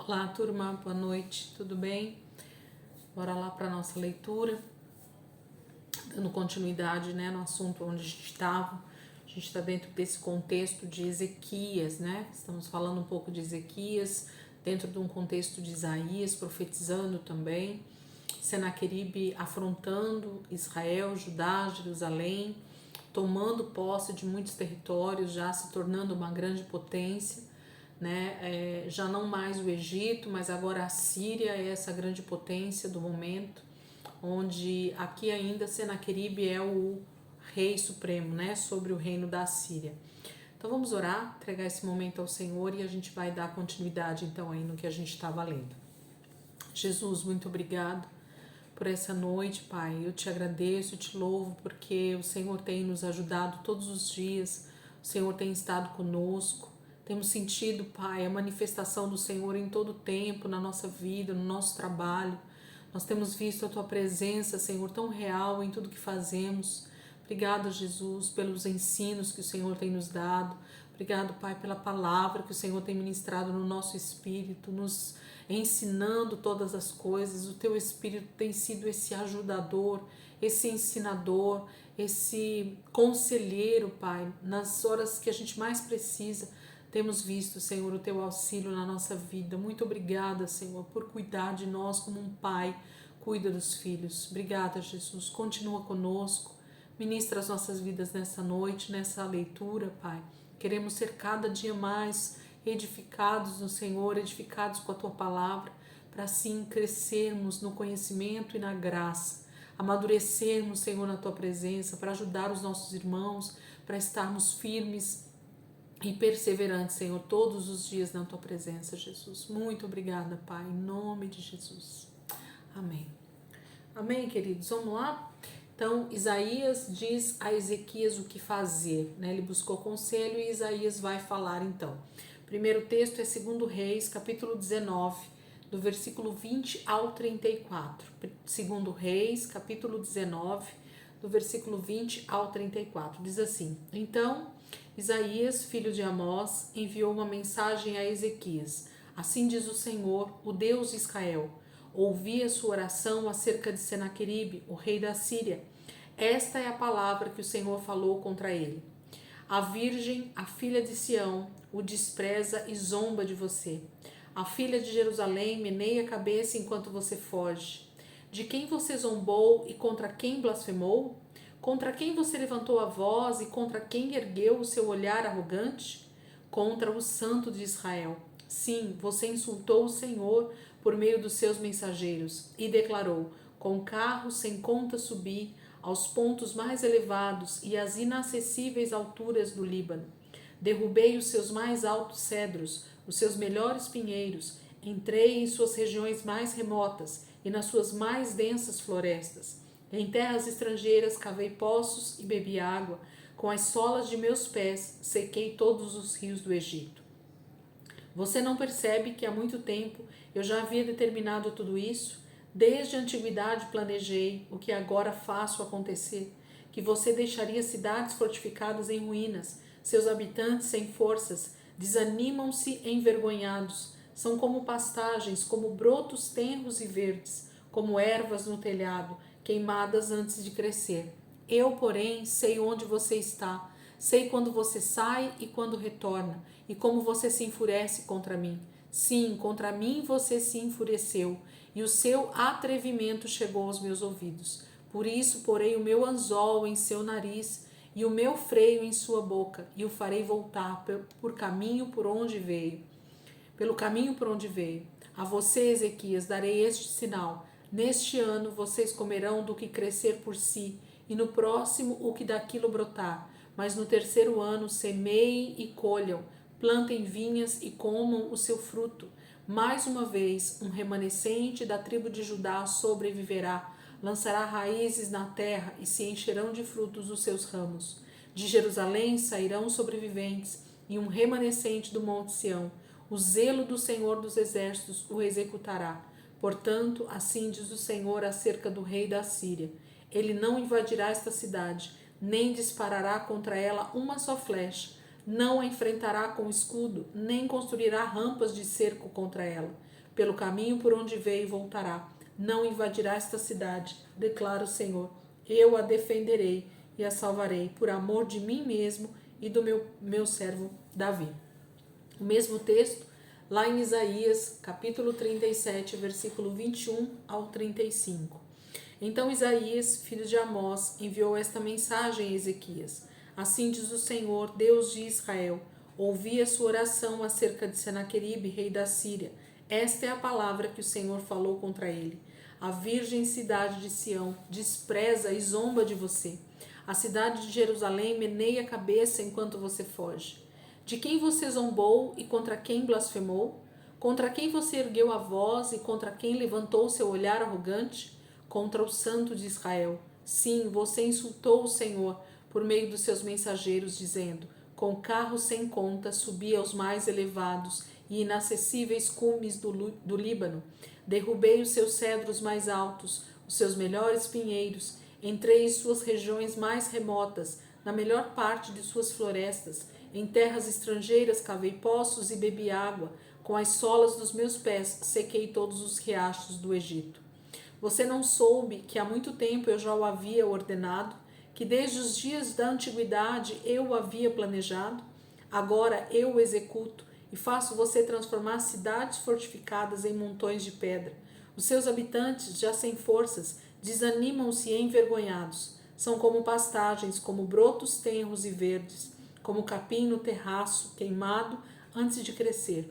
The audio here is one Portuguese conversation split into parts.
Olá, turma, boa noite, tudo bem? Bora lá para nossa leitura, dando continuidade, no assunto onde a gente estava. A gente está dentro desse contexto de Ezequias, Estamos falando um pouco de Ezequias, dentro de um contexto de Isaías, profetizando também. Senaqueribe afrontando Israel, Judá, Jerusalém, tomando posse de muitos territórios, já se tornando uma grande potência. Já não mais o Egito, mas agora a Síria é essa grande potência do momento, onde aqui ainda Senaqueribe é o rei supremo, sobre o reino da Síria. Então vamos orar, entregar esse momento ao Senhor e a gente vai dar continuidade então aí no que a gente estava lendo. Jesus, muito obrigado por essa noite, Pai. Eu te agradeço, eu te louvo porque o Senhor tem nos ajudado todos os dias, o Senhor tem estado conosco. Temos sentido, Pai, a manifestação do Senhor em todo o tempo, na nossa vida, no nosso trabalho. Nós temos visto a Tua presença, Senhor, tão real em tudo que fazemos. Obrigada, Jesus, pelos ensinos que o Senhor tem nos dado. Obrigado, Pai, pela palavra que o Senhor tem ministrado no nosso espírito, nos ensinando todas as coisas. O Teu Espírito tem sido esse ajudador, esse ensinador, esse conselheiro, Pai, nas horas que a gente mais precisa. Temos visto, Senhor, o Teu auxílio na nossa vida. Muito obrigada, Senhor, por cuidar de nós como um pai cuida dos filhos. Obrigada, Jesus. Continua conosco. Ministra as nossas vidas nessa noite, nessa leitura, Pai. Queremos ser cada dia mais edificados no Senhor, edificados com a Tua palavra, para assim crescermos no conhecimento e na graça, amadurecermos, Senhor, na Tua presença, para ajudar os nossos irmãos, para estarmos firmes e perseverante, Senhor, todos os dias na Tua presença, Jesus. Muito obrigada, Pai, em nome de Jesus. Amém. Amém, queridos? Vamos lá? Então, Isaías diz a Ezequias o que fazer, Ele buscou conselho e Isaías vai falar, então. Primeiro texto é 2 Reis, capítulo 19, do versículo 20 ao 34. 2 Reis, capítulo 19, do versículo 20 ao 34. Diz assim: Então, Isaías, filho de Amós, enviou uma mensagem a Ezequias. Assim diz o Senhor, o Deus de Israel: ouvi a sua oração acerca de Senaqueribe, o rei da Síria. Esta é a palavra que o Senhor falou contra ele. A virgem, a filha de Sião, o despreza e zomba de você. A filha de Jerusalém meneia a cabeça enquanto você foge. De quem você zombou e contra quem blasfemou? Contra quem você levantou a voz e contra quem ergueu o seu olhar arrogante? Contra o Santo de Israel. Sim, você insultou o Senhor por meio dos seus mensageiros e declarou: com carros sem conta subi aos pontos mais elevados e às inacessíveis alturas do Líbano. Derrubei os seus mais altos cedros, os seus melhores pinheiros, entrei em suas regiões mais remotas e nas suas mais densas florestas. Em terras estrangeiras cavei poços e bebi água, com as solas de meus pés sequei todos os rios do Egito. Você não percebe que há muito tempo eu já havia determinado tudo isso? Desde a antiguidade planejei o que agora faço acontecer, que você deixaria cidades fortificadas em ruínas, seus habitantes sem forças, desanimam-se envergonhados, são como pastagens, como brotos tenros e verdes, como ervas no telhado, queimadas antes de crescer. Eu, porém, sei onde você está, sei quando você sai e quando retorna, e como você se enfurece contra mim. Sim, contra mim você se enfureceu, e o seu atrevimento chegou aos meus ouvidos. Por isso porei o meu anzol em seu nariz e o meu freio em sua boca, e o farei voltar por caminho por onde veio. Pelo caminho por onde veio. A você, Ezequias, darei este sinal. Neste ano vocês comerão do que crescer por si, e no próximo o que daquilo brotar. Mas no terceiro ano semeiem e colham, plantem vinhas e comam o seu fruto. Mais uma vez, um remanescente da tribo de Judá sobreviverá, lançará raízes na terra e se encherão de frutos os seus ramos. De Jerusalém sairão sobreviventes e um remanescente do monte Sião. O zelo do Senhor dos exércitos o executará. Portanto, assim diz o Senhor acerca do rei da Síria: ele não invadirá esta cidade, nem disparará contra ela uma só flecha, não a enfrentará com escudo, nem construirá rampas de cerco contra ela. pelo caminho por onde veio voltará. Não invadirá esta cidade, declara o Senhor. Eu a defenderei e a salvarei, por amor de mim mesmo e do meu servo Davi. O mesmo texto, lá em Isaías, capítulo 37, versículo 21 ao 35. Então Isaías, filho de Amós, enviou esta mensagem a Ezequias. Assim diz o Senhor, Deus de Israel: ouvi a sua oração acerca de Senaqueribe, rei da Síria. Esta é a palavra que o Senhor falou contra ele. A virgem cidade de Sião despreza e zomba de você. A cidade de Jerusalém meneia a cabeça enquanto você foge. De quem você zombou e contra quem blasfemou? Contra quem você ergueu a voz e contra quem levantou seu olhar arrogante? Contra o Santo de Israel. Sim, você insultou o Senhor por meio dos seus mensageiros, dizendo: com carros sem conta subi aos mais elevados e inacessíveis cumes do Líbano. Derrubei os seus cedros mais altos, os seus melhores pinheiros. Entrei em suas regiões mais remotas, na melhor parte de suas florestas. Em terras estrangeiras cavei poços e bebi água. Com as solas dos meus pés sequei todos os riachos do Egito. Você não soube que há muito tempo eu já o havia ordenado, que desde os dias da antiguidade eu o havia planejado? Agora eu o executo e faço você transformar cidades fortificadas em montões de pedra. Os seus habitantes, já sem forças, desanimam-se envergonhados. São como pastagens, como brotos tenros e verdes, como capim no terraço, queimado antes de crescer.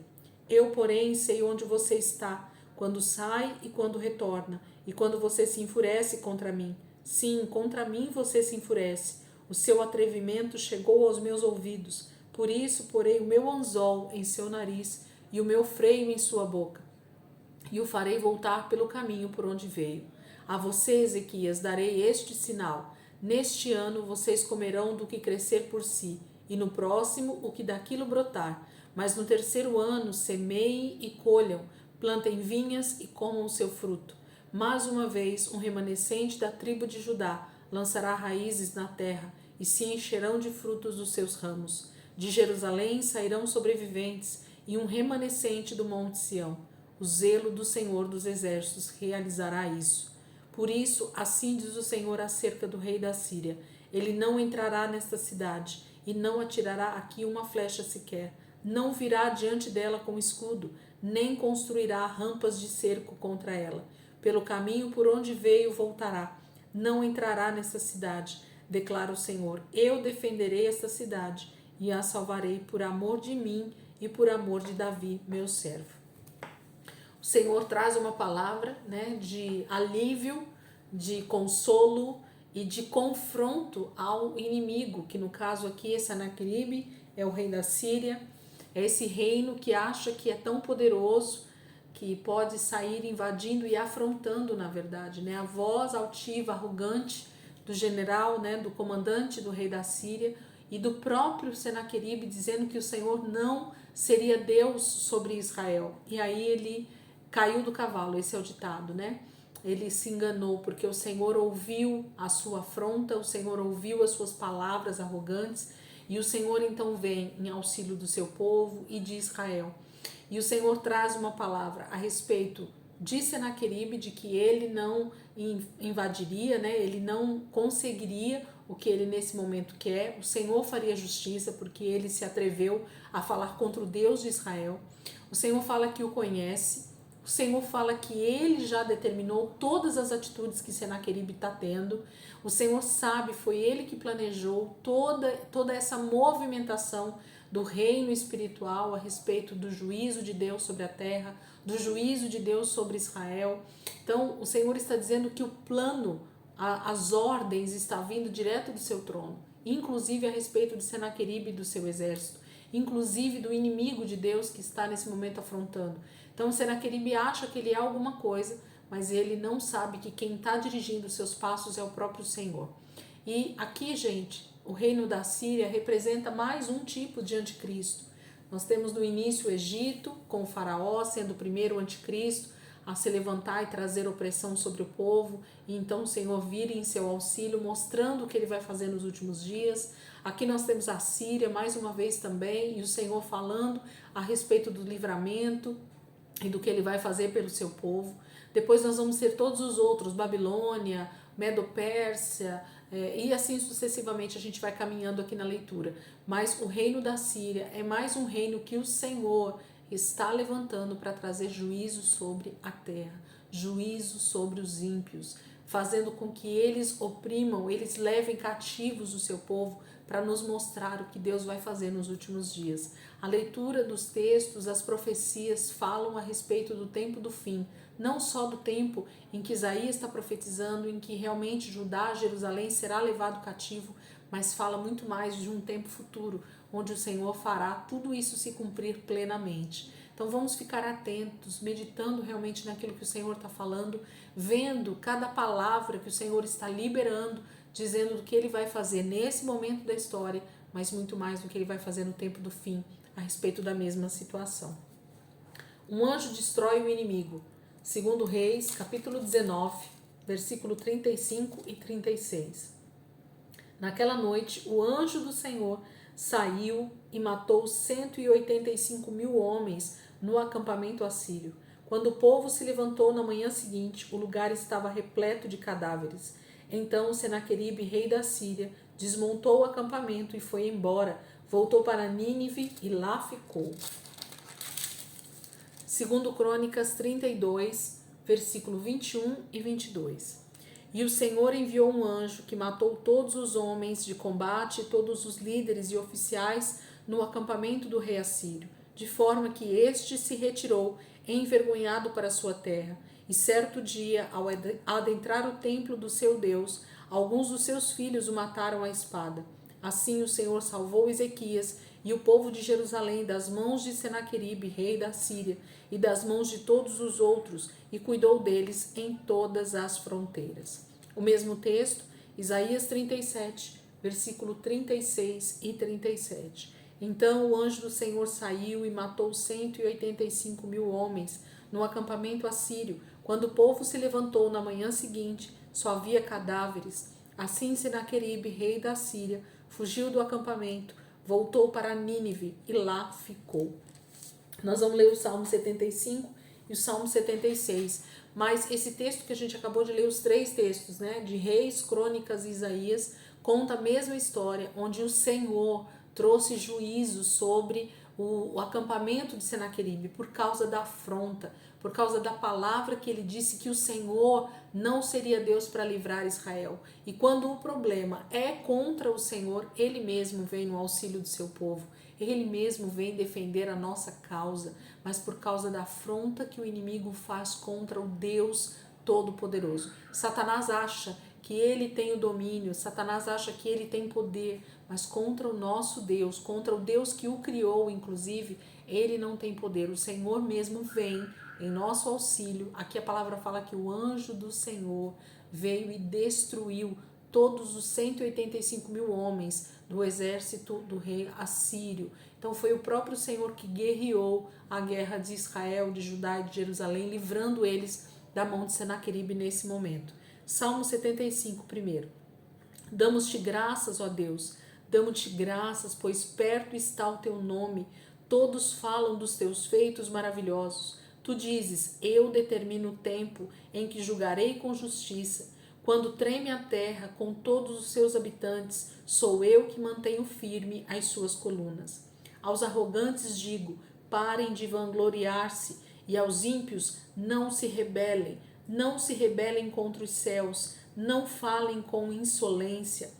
Eu, porém, sei onde você está, quando sai e quando retorna, e quando você se enfurece contra mim. Sim, contra mim você se enfurece. O seu atrevimento chegou aos meus ouvidos. Por isso porei o meu anzol em seu nariz e o meu freio em sua boca. E o farei voltar pelo caminho por onde veio. A você, Ezequias, darei este sinal. Neste ano vocês comerão do que crescer por si, e no próximo o que daquilo brotar. Mas no terceiro ano semeiem e colham, plantem vinhas e comam o seu fruto. Mais uma vez, um remanescente da tribo de Judá lançará raízes na terra e se encherão de frutos dos seus ramos. De Jerusalém sairão sobreviventes e um remanescente do monte Sião. O zelo do Senhor dos Exércitos realizará isso. Por isso, assim diz o Senhor acerca do rei da Síria: ele não entrará nesta cidade e não atirará aqui uma flecha sequer. Não virá diante dela com escudo, nem construirá rampas de cerco contra ela. Pelo caminho por onde veio voltará. Não entrará nessa cidade, declara o Senhor. Eu defenderei esta cidade e a salvarei por amor de mim e por amor de Davi, meu servo. O Senhor traz uma palavra, né, de alívio, de consolo e de confronto ao inimigo, que no caso aqui é Senaqueribe, é o rei da Síria, é esse reino que acha que é tão poderoso, que pode sair invadindo e afrontando, na verdade, né? A voz altiva, arrogante do general, né, do comandante do rei da Síria e do próprio Senaqueribe dizendo que o Senhor não seria Deus sobre Israel. E aí ele caiu do cavalo, esse é o ditado, né? Ele se enganou porque o Senhor ouviu a sua afronta, o Senhor ouviu as suas palavras arrogantes e o Senhor então vem em auxílio do seu povo e de Israel. E o Senhor traz uma palavra a respeito de Senaqueribe, de que ele não invadiria, né? Ele não conseguiria o que ele nesse momento quer. O Senhor faria justiça porque ele se atreveu a falar contra o Deus de Israel. O Senhor fala que o conhece. O Senhor fala que ele já determinou todas as atitudes que Senaqueribe está tendo. O Senhor sabe, foi ele que planejou toda essa movimentação do reino espiritual a respeito do juízo de Deus sobre a terra, do juízo de Deus sobre Israel. Então, o Senhor está dizendo que o plano, as ordens está vindo direto do seu trono, inclusive a respeito de Senaqueribe e do seu exército, inclusive do inimigo de Deus que está nesse momento afrontando. Então, Senaqueribe acha que ele é alguma coisa, mas ele não sabe que quem está dirigindo os seus passos é o próprio Senhor. E aqui, gente, o reino da Síria representa mais um tipo de anticristo. Nós temos no início o Egito, com o faraó sendo o primeiro anticristo a se levantar e trazer opressão sobre o povo, e então o Senhor vira em seu auxílio, mostrando o que ele vai fazer nos últimos dias. Aqui nós temos a Síria, mais uma vez também, e o Senhor falando a respeito do livramento, e do que ele vai fazer pelo seu povo. Depois nós vamos ter todos os outros, Babilônia, Medo-Pérsia, e assim sucessivamente a gente vai caminhando aqui na leitura. Mas o reino da Síria é mais um reino que o Senhor está levantando para trazer juízo sobre a terra, juízo sobre os ímpios, fazendo com que eles oprimam, eles levem cativos o seu povo, para nos mostrar o que Deus vai fazer nos últimos dias. A leitura dos textos, as profecias falam a respeito do tempo do fim, não só do tempo em que Isaías está profetizando, em que realmente Judá, Jerusalém será levado cativo, mas fala muito mais de um tempo futuro, onde o Senhor fará tudo isso se cumprir plenamente. Então vamos ficar atentos, meditando realmente naquilo que o Senhor está falando, vendo cada palavra que o Senhor está liberando, dizendo do que Ele vai fazer nesse momento da história, mas muito mais do que Ele vai fazer no tempo do fim, a respeito da mesma situação. Um anjo destrói o inimigo. Segundo Reis, capítulo 19, versículo 35 e 36. Naquela noite, o anjo do Senhor saiu e matou 185.000 homens no acampamento assírio. Quando o povo se levantou na manhã seguinte, o lugar estava repleto de cadáveres. Então Senaqueribe, rei da Síria, desmontou o acampamento e foi embora. Voltou para Nínive e lá ficou. Segundo Crônicas 32, versículo 21 e 22. E o Senhor enviou um anjo que matou todos os homens de combate e todos os líderes e oficiais no acampamento do rei assírio, de forma que este se retirou envergonhado para sua terra. E certo dia, ao adentrar o templo do seu Deus, alguns dos seus filhos o mataram à espada. Assim o Senhor salvou Ezequias e o povo de Jerusalém das mãos de Senaqueribe, rei da Síria, e das mãos de todos os outros, e cuidou deles em todas as fronteiras. O mesmo texto, Isaías 37, versículo 36 e 37. Então o anjo do Senhor saiu e matou 185.000 homens no acampamento assírio. Quando o povo se levantou na manhã seguinte, só havia cadáveres. Assim Senaqueribe, rei da Síria, fugiu do acampamento, voltou para Nínive e lá ficou. Nós vamos ler o Salmo 75 e o Salmo 76. Mas esse texto que a gente acabou de ler, os três textos, né, de Reis, Crônicas e Isaías, conta a mesma história, onde o Senhor trouxe juízo sobre o acampamento de Senaqueribe por causa da afronta, por causa da palavra que ele disse que o Senhor não seria Deus para livrar Israel. E quando o problema é contra o Senhor, ele mesmo vem no auxílio do seu povo. Ele mesmo vem defender a nossa causa, mas por causa da afronta que o inimigo faz contra o Deus Todo-Poderoso. Satanás acha que ele tem o domínio, Satanás acha que ele tem poder, mas contra o nosso Deus, contra o Deus que o criou, inclusive, ele não tem poder. O Senhor mesmo vem em nosso auxílio. Aqui a palavra fala que o anjo do Senhor veio e destruiu todos os 185.000 homens do exército do rei assírio. Então foi o próprio Senhor que guerreou a guerra de Israel, de Judá e de Jerusalém, livrando eles da mão de Senaqueribe nesse momento. Salmo 75, primeiro. Damos-te graças, ó Deus, damos-te graças, pois perto está o teu nome. Todos falam dos teus feitos maravilhosos. Tu dizes, eu determino o tempo em que julgarei com justiça. Quando treme a terra com todos os seus habitantes, sou eu que mantenho firme as suas colunas. Aos arrogantes digo, parem de vangloriar-se, e aos ímpios, não se rebelem contra os céus, não falem com insolência.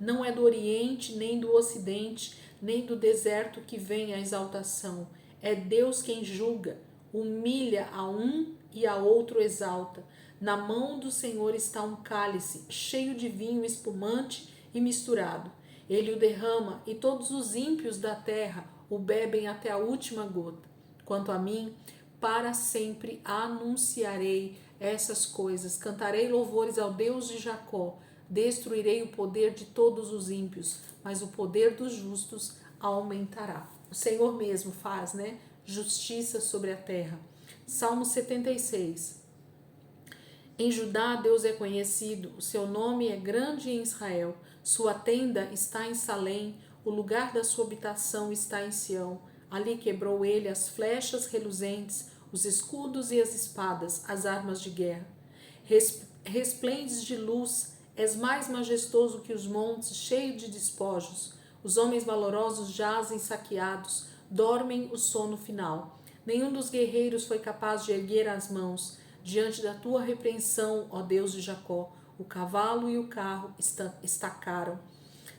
Não é do Oriente, nem do Ocidente, nem do deserto que vem a exaltação. É Deus quem julga, humilha a um e a outro exalta. Na mão do Senhor está um cálice, cheio de vinho espumante e misturado. Ele o derrama, e todos os ímpios da terra o bebem até a última gota. Quanto a mim, para sempre anunciarei essas coisas. Cantarei louvores ao Deus de Jacó. Destruirei o poder de todos os ímpios, mas o poder dos justos aumentará. O Senhor mesmo faz, né? Justiça sobre a terra. Salmo 76. Em Judá Deus é conhecido, o seu nome é grande em Israel. Sua tenda está em Salém, o lugar da sua habitação está em Sião. Ali quebrou ele as flechas reluzentes, os escudos e as espadas, as armas de guerra. Resplendes de luz, és mais majestoso que os montes, cheio de despojos. Os homens valorosos jazem saqueados, dormem o sono final. Nenhum dos guerreiros foi capaz de erguer as mãos diante da tua repreensão, ó Deus de Jacó. O cavalo e o carro estacaram.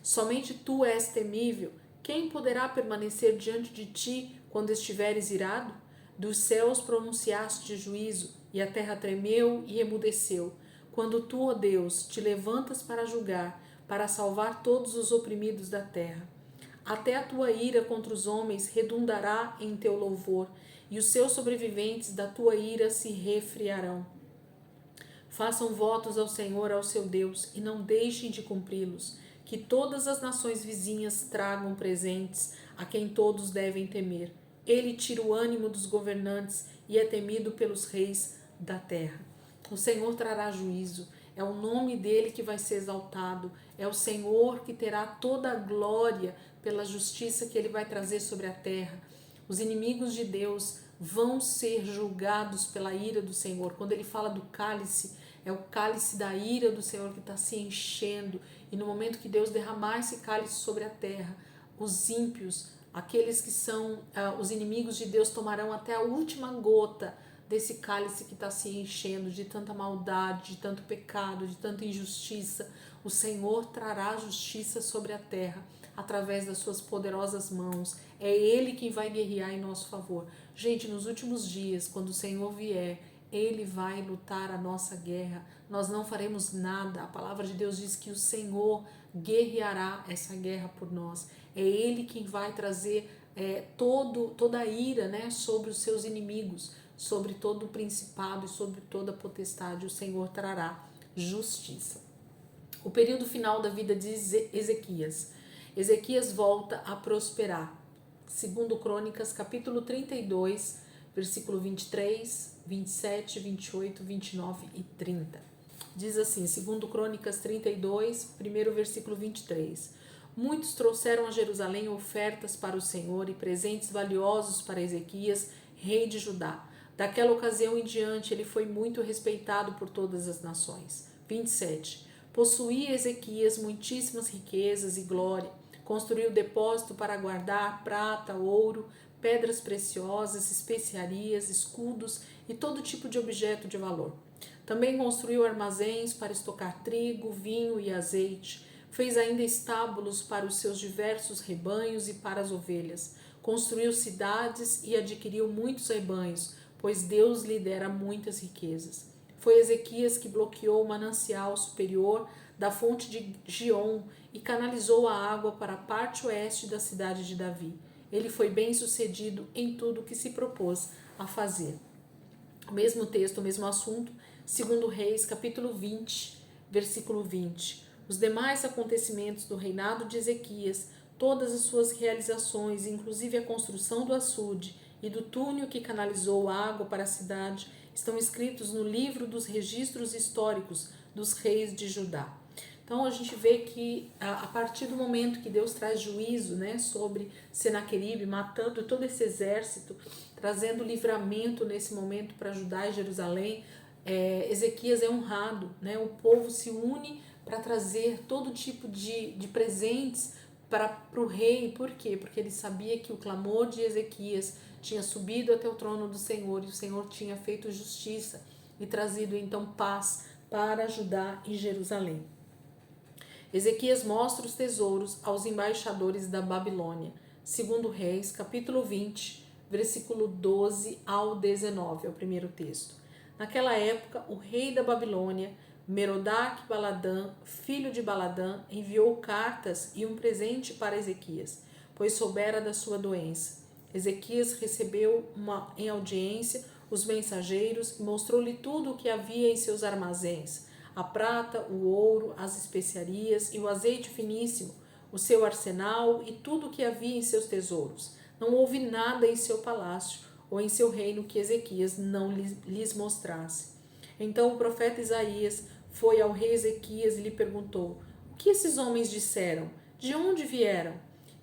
Somente tu és temível. Quem poderá permanecer diante de ti quando estiveres irado? Dos céus pronunciaste juízo, e a terra tremeu e emudeceu. Quando tu, ó Deus, te levantas para julgar, para salvar todos os oprimidos da terra. Até a tua ira contra os homens redundará em teu louvor, e os seus sobreviventes da tua ira se refriarão. Façam votos ao Senhor, ao seu Deus, e não deixem de cumpri-los. Que todas as nações vizinhas tragam presentes a quem todos devem temer. Ele tira o ânimo dos governantes e é temido pelos reis da terra. O Senhor trará juízo. É o nome dele que vai ser exaltado. É o Senhor que terá toda a glória pela justiça que ele vai trazer sobre a terra. Os inimigos de Deus vão ser julgados pela ira do Senhor. Quando ele fala do cálice, é o cálice da ira do Senhor que está se enchendo. E no momento que Deus derramar esse cálice sobre a terra, os ímpios, aqueles que são os inimigos de Deus, tomarão até a última gota desse cálice que está se enchendo de tanta maldade, de tanto pecado, de tanta injustiça. O Senhor trará justiça sobre a terra através das suas poderosas mãos. É Ele quem vai guerrear em nosso favor. Gente, nos últimos dias, quando o Senhor vier, Ele vai lutar a nossa guerra. Nós não faremos nada. A palavra de Deus diz que o Senhor guerreará essa guerra por nós. É Ele quem vai trazer toda a ira, né, sobre os seus inimigos, sobre todo o principado e sobre toda a potestade. O Senhor trará justiça. O período final da vida de Ezequias. Ezequias volta a prosperar. Segundo Crônicas, capítulo 32, versículo 23, 27, 28, 29 e 30. Diz assim, segundo Crônicas 32, primeiro versículo 23. Muitos trouxeram a Jerusalém ofertas para o Senhor e presentes valiosos para Ezequias, rei de Judá. Daquela ocasião em diante, ele foi muito respeitado por todas as nações. 27. Possuía Ezequias muitíssimas riquezas e glória. Construiu depósito para guardar prata, ouro, pedras preciosas, especiarias, escudos e todo tipo de objeto de valor. Também construiu armazéns para estocar trigo, vinho e azeite. Fez ainda estábulos para os seus diversos rebanhos e para as ovelhas. Construiu cidades e adquiriu muitos rebanhos, pois Deus lhe dera muitas riquezas. Foi Ezequias que bloqueou o manancial superior da fonte de Gion e canalizou a água para a parte oeste da cidade de Davi. Ele foi bem sucedido em tudo que se propôs a fazer. O mesmo texto, o mesmo assunto, segundo Reis, capítulo 20, versículo 20. Os demais acontecimentos do reinado de Ezequias, todas as suas realizações, inclusive a construção do açude e do túnel que canalizou a água para a cidade, estão escritos no livro dos registros históricos dos reis de Judá. Então a gente vê que a partir do momento que Deus traz juízo, né, sobre Senaqueribe, matando todo esse exército, trazendo livramento nesse momento para Judá e Jerusalém, Ezequias é honrado, né, o povo se une para trazer todo tipo de presentes para o rei. Por quê? Porque ele sabia que o clamor de Ezequias tinha subido até o trono do Senhor e o Senhor tinha feito justiça e trazido então paz para Judá e Jerusalém. Ezequias mostra os tesouros aos embaixadores da Babilônia. Segundo Reis, capítulo 20, versículo 12 ao 19, é o primeiro texto. Naquela época, o rei da Babilônia, Merodach-Baladã, filho de Baladã, enviou cartas e um presente para Ezequias, pois soubera da sua doença. Ezequias recebeu em audiência os mensageiros e mostrou-lhe tudo o que havia em seus armazéns, a prata, o ouro, as especiarias e o azeite finíssimo, o seu arsenal e tudo o que havia em seus tesouros. Não houve nada em seu palácio ou em seu reino que Ezequias não lhes mostrasse. Então o profeta Isaías foi ao rei Ezequias e lhe perguntou: o que esses homens disseram? De onde vieram?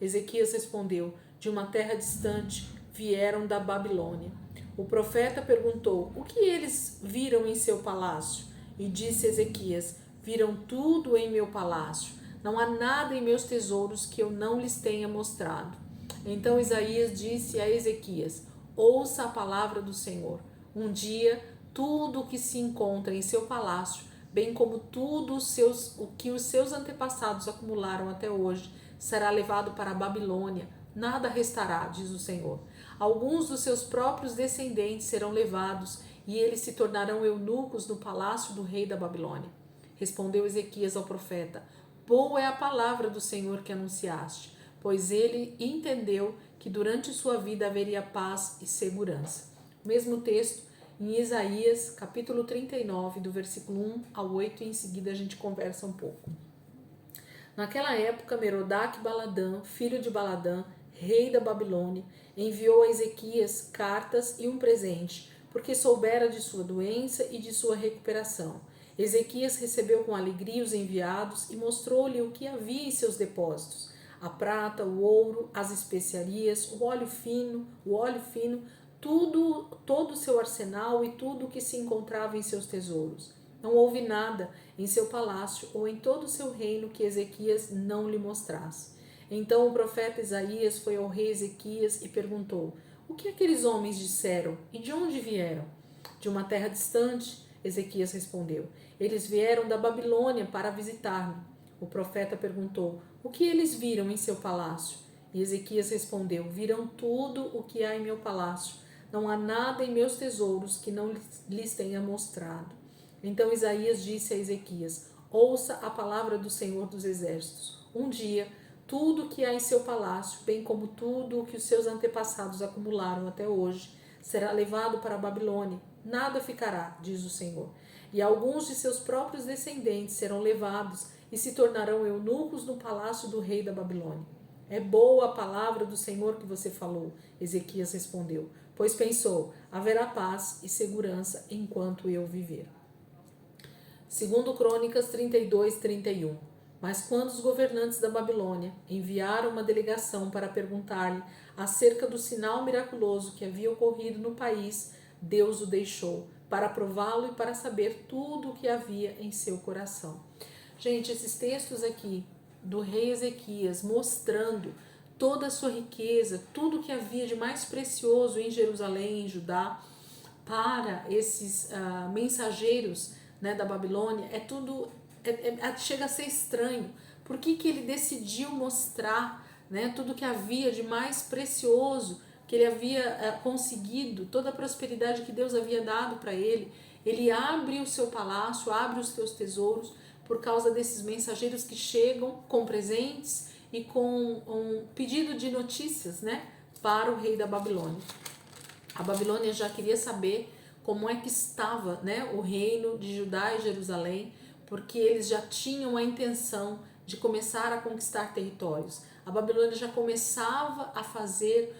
Ezequias respondeu: de uma terra distante, vieram da Babilônia. O profeta perguntou: o que eles viram em seu palácio? E disse Ezequias: viram tudo em meu palácio. Não há nada em meus tesouros que eu não lhes tenha mostrado. Então Isaías disse a Ezequias: ouça a palavra do Senhor. Um dia, tudo o que se encontra em seu palácio, bem como tudo o que os seus antepassados acumularam até hoje, será levado para a Babilônia. Nada restará, diz o Senhor. Alguns dos seus próprios descendentes serão levados e eles se tornarão eunucos no palácio do rei da Babilônia. Respondeu Ezequias ao profeta: boa é a palavra do Senhor que anunciaste, pois ele entendeu que durante sua vida haveria paz e segurança. O mesmo texto em Isaías, capítulo 39, do versículo 1 ao 8, e em seguida a gente conversa um pouco. Naquela época, Merodach-Baladã, filho de Baladã, rei da Babilônia, enviou a Ezequias cartas e um presente, porque soubera de sua doença e de sua recuperação. Ezequias recebeu com alegria os enviados e mostrou-lhe o que havia em seus depósitos: a prata, o ouro, as especiarias, o óleo fino, todo o seu arsenal e tudo o que se encontrava em seus tesouros. Não houve nada em seu palácio ou em todo o seu reino que Ezequias não lhe mostrasse. Então o profeta Isaías foi ao rei Ezequias e perguntou: o que aqueles homens disseram e de onde vieram? De uma terra distante, Ezequias respondeu. Eles vieram da Babilônia para visitar-me. O profeta perguntou: o que eles viram em seu palácio? E Ezequias respondeu: viram tudo o que há em meu palácio. Não há nada em meus tesouros que não lhes tenha mostrado. Então Isaías disse a Ezequias: ouça a palavra do Senhor dos Exércitos. Um dia, tudo o que há em seu palácio, bem como tudo o que os seus antepassados acumularam até hoje, será levado para a Babilônia. Nada ficará, diz o Senhor. E alguns de seus próprios descendentes serão levados e se tornarão eunucos no palácio do rei da Babilônia. É boa a palavra do Senhor que você falou, Ezequias respondeu, pois pensou: haverá paz e segurança enquanto eu viver. Segundo Crônicas 32, 31. Mas quando os governantes da Babilônia enviaram uma delegação para perguntar-lhe acerca do sinal miraculoso que havia ocorrido no país, Deus o deixou para prová-lo e para saber tudo o que havia em seu coração. Gente, esses textos aqui do rei Ezequias mostrando toda a sua riqueza, tudo o que havia de mais precioso em Jerusalém, em Judá, para esses mensageiros, né, da Babilônia, chega a ser estranho. Por que ele decidiu mostrar, né, tudo que havia de mais precioso que ele havia conseguido, toda a prosperidade que Deus havia dado para ele? Ele abre o seu palácio, abre os seus tesouros por causa desses mensageiros que chegam com presentes e com um pedido de notícias, né, para o rei da Babilônia. A Babilônia já queria saber como é que estava, né, o reino de Judá e Jerusalém, porque eles já tinham a intenção de começar a conquistar territórios. A Babilônia já começava a fazer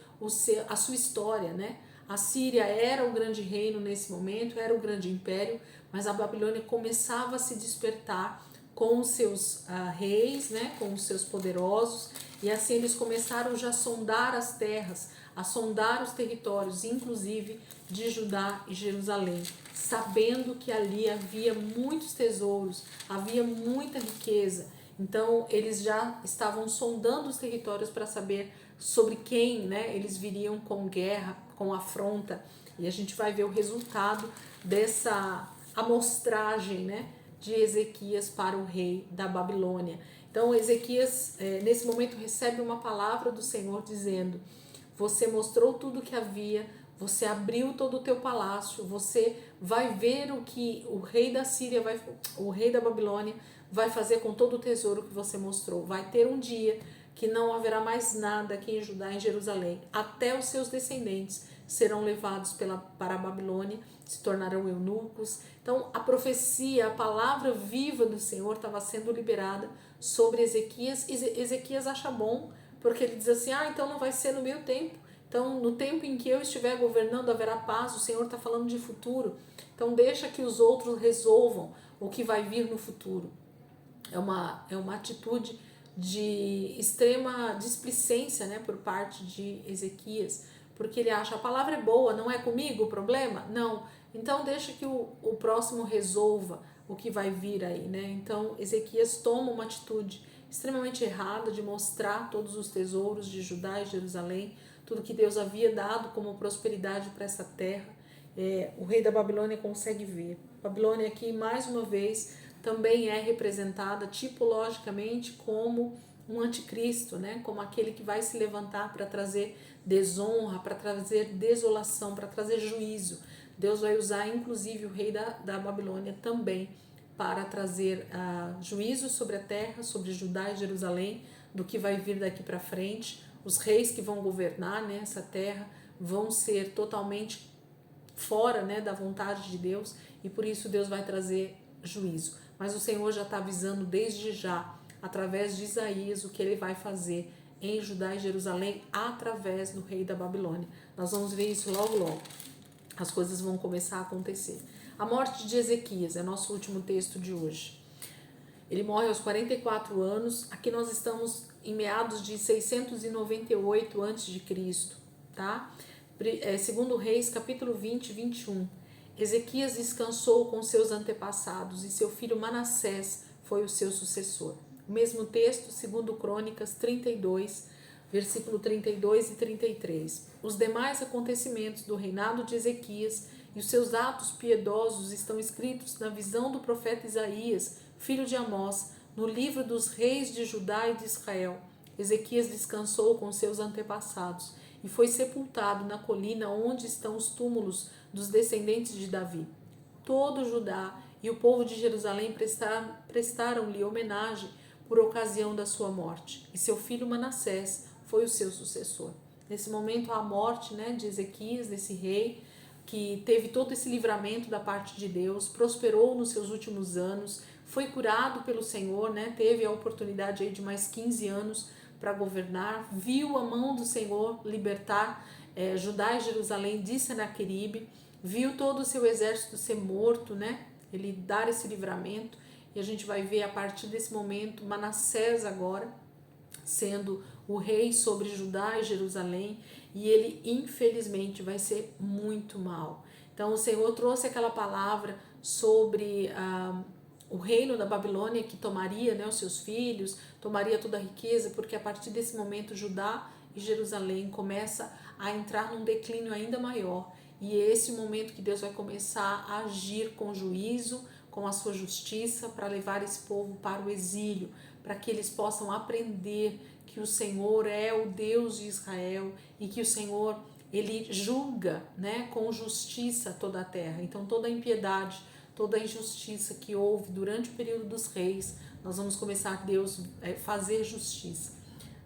a sua história, né? A Síria era o grande reino nesse momento, era o grande império, mas a Babilônia começava a se despertar com os seus reis, né, com os seus poderosos, e assim eles começaram já a sondar as terras, a sondar os territórios, inclusive de Judá e Jerusalém, sabendo que ali havia muitos tesouros, havia muita riqueza. Então eles já estavam sondando os territórios para saber sobre quem, né, eles viriam com guerra, com afronta, e a gente vai ver o resultado dessa amostragem, né, de Ezequias para o rei da Babilônia. Então Ezequias nesse momento recebe uma palavra do Senhor dizendo: você mostrou tudo o que havia, você abriu todo o teu palácio, você vai ver o que o rei da Síria, o rei da Babilônia vai fazer com todo o tesouro que você mostrou. Vai ter um dia que não haverá mais nada aqui em Judá, em Jerusalém. Até os seus descendentes serão levados para a Babilônia, se tornarão eunucos. Então a profecia, a palavra viva do Senhor estava sendo liberada sobre Ezequias. E Ezequias acha bom, porque ele diz assim: então não vai ser no meu tempo. Então, no tempo em que eu estiver governando, haverá paz. O Senhor está falando de futuro. Então, deixa que os outros resolvam o que vai vir no futuro. É uma atitude de extrema displicência, né, por parte de Ezequias, porque ele acha a palavra é boa, não é comigo o problema? Não. Então deixa que o próximo resolva o que vai vir aí, né? Então Ezequias toma uma atitude extremamente errada de mostrar todos os tesouros de Judá e Jerusalém, tudo que Deus havia dado como prosperidade para essa terra. O rei da Babilônia consegue ver. Babilônia aqui, mais uma vez, também é representada tipologicamente como um anticristo, né? Como aquele que vai se levantar para trazer desonra, para trazer desolação, para trazer juízo. Deus vai usar inclusive o rei da Babilônia também para trazer juízo sobre a terra, sobre Judá e Jerusalém, do que vai vir daqui para frente. Os reis que vão governar, né, essa terra vão ser totalmente fora, né, da vontade de Deus, e por isso Deus vai trazer juízo. Mas o Senhor já está avisando desde já, através de Isaías, o que ele vai fazer em Judá e Jerusalém através do rei da Babilônia. Nós vamos ver isso logo logo. As coisas vão começar a acontecer. A morte de Ezequias é nosso último texto de hoje. Ele morre aos 44 anos. Aqui nós estamos em meados de 698 a.C., tá? Segundo Reis, capítulo 20, 21. Ezequias descansou com seus antepassados e seu filho Manassés foi o seu sucessor. O mesmo texto, segundo Crônicas 32, versículo 32 e 33. Os demais acontecimentos do reinado de Ezequias e os seus atos piedosos estão escritos na visão do profeta Isaías, filho de Amós, no livro dos reis de Judá e de Israel. Ezequias descansou com seus antepassados e foi sepultado na colina onde estão os túmulos dos descendentes de Davi. Todo Judá e o povo de Jerusalém prestaram-lhe homenagem por ocasião da sua morte, e seu filho Manassés foi o seu sucessor. Nesse momento, a morte, né, de Ezequias, desse rei, que teve todo esse livramento da parte de Deus, prosperou nos seus últimos anos, foi curado pelo Senhor, né, teve a oportunidade aí de mais 15 anos para governar, viu a mão do Senhor libertar Judá e Jerusalém de Senaqueribe, viu todo o seu exército ser morto, né, ele dar esse livramento, e a gente vai ver a partir desse momento Manassés agora sendo o rei sobre Judá e Jerusalém, e ele infelizmente vai ser muito mal. Então o Senhor trouxe aquela palavra sobre o reino da Babilônia, que tomaria, né, os seus filhos, tomaria toda a riqueza, porque a partir desse momento Judá e Jerusalém começa a entrar num declínio ainda maior, e é esse momento que Deus vai começar a agir com juízo, com a sua justiça, para levar esse povo para o exílio, para que eles possam aprender que o Senhor é o Deus de Israel e que o Senhor, ele julga, né, com justiça toda a terra. Então toda a impiedade, toda a injustiça que houve durante o período dos reis, nós vamos começar a Deus fazer justiça.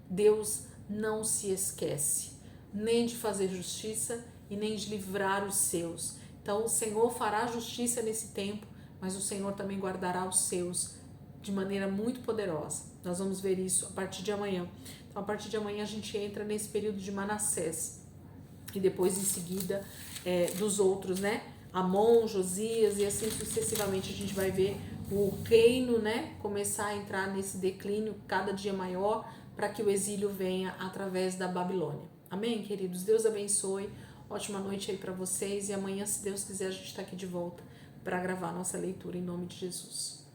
Deus não se esquece nem de fazer justiça e nem de livrar os seus. Então o Senhor fará justiça nesse tempo, mas o Senhor também guardará os seus de maneira muito poderosa. Nós vamos ver isso a partir de amanhã. Então, a partir de amanhã a gente entra nesse período de Manassés e depois em seguida dos outros, né? Amon, Josias e assim sucessivamente. A gente vai ver o reino, né, começar a entrar nesse declínio cada dia maior, para que o exílio venha através da Babilônia. Amém, queridos? Deus abençoe. Ótima noite aí para vocês, e amanhã, se Deus quiser, a gente está aqui de volta para gravar nossa leitura em nome de Jesus.